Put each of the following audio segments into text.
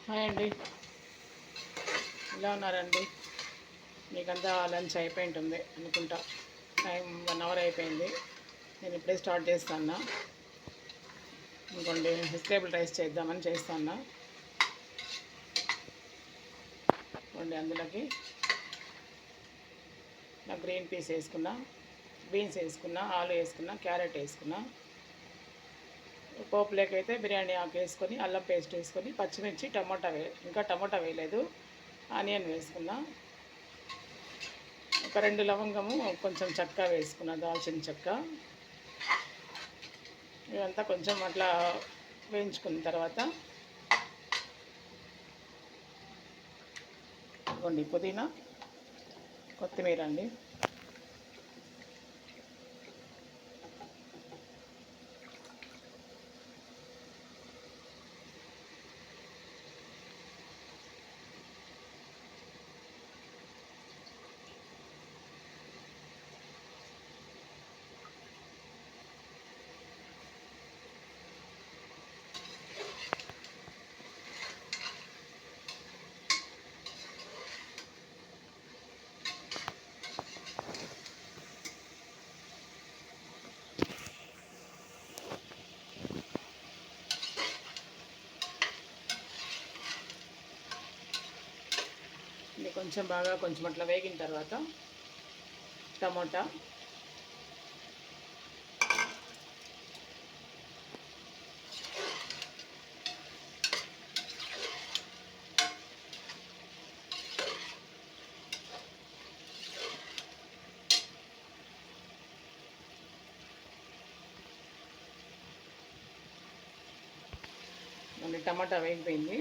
Hi అండి, ఎలా ఉన్నారండి? మీకంతా లంచ్ అయిపోయి ఉంటుంది అనుకుంటా. టైం 1 అవర్ అయిపోయింది. నేను ఇప్పుడే స్టార్ట్ చేస్తాను. ఇంకోండి వెజిటేబుల్ రైస్ చేద్దామని చేస్తాను. ఇంకోండి అందులోకి నా గ్రీన్ పీస్ వేసుకున్నా, బీన్స్ వేసుకున్నా, ఆలు వేసుకున్నా, క్యారెట్ వేసుకున్నా. పోపులోకైతే బిర్యానీ ఆకు వేసుకొని, అల్లం పేస్ట్ వేసుకొని, పచ్చిమిర్చి, ఇంకా టమాటా వేయలేదు, ఆనియన్ వేసుకున్నా. ఒక 2 లవంగము, కొంచెం చెక్క వేసుకున్నా, దాల్చిన చెక్క. ఇవంతా కొంచెం అట్లా వేయించుకున్న తర్వాత ఇవ్వండి పుదీనా, కొత్తిమీర అండి. ఇది కొంచెం అట్లా వేగిన తర్వాత టమోటా, టమాటా వేగిపోయింది.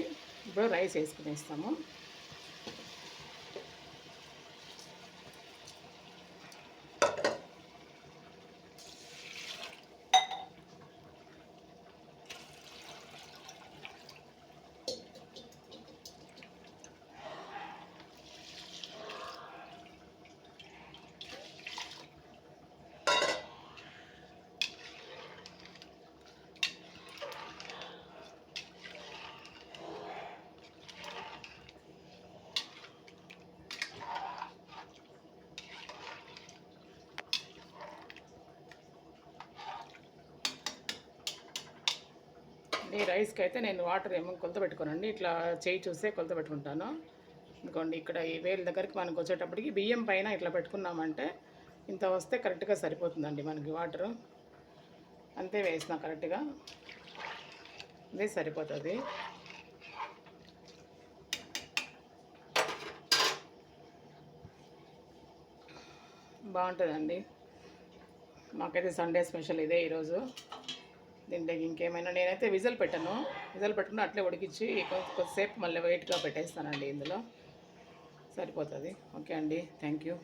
ఇప్పుడు రైస్ వేసుకునేస్తాము. ఈ రైస్కి అయితే నేను వాటర్ ఏమో కొలత పెట్టుకోనండి, ఇట్లా చేయి చూస్తే కొలత పెట్టుకుంటాను. ఇంకోండి ఇక్కడ ఈ వేలు దగ్గరికి మనకు వచ్చేటప్పటికి బియ్యం పైన ఇట్లా పెట్టుకున్నామంటే ఇంత వస్తే కరెక్ట్గా సరిపోతుందండి మనకి వాటరు. అంతే వేసిన కరెక్ట్గా ఇదే సరిపోతుంది. బాగుంటుందండి. మాకైతే సండే స్పెషల్ ఇదే ఈరోజు. దీంట్లోకి ఇంకేమైనా నేనైతే విజిల్ పెట్టుకుని అట్లే ఉడికించి కొద్దిసేపు మళ్ళీ వెయిట్గా పెట్టేస్తానండి. ఇందులో సరిపోతుంది. ఓకే అండి, థ్యాంక్ యూ.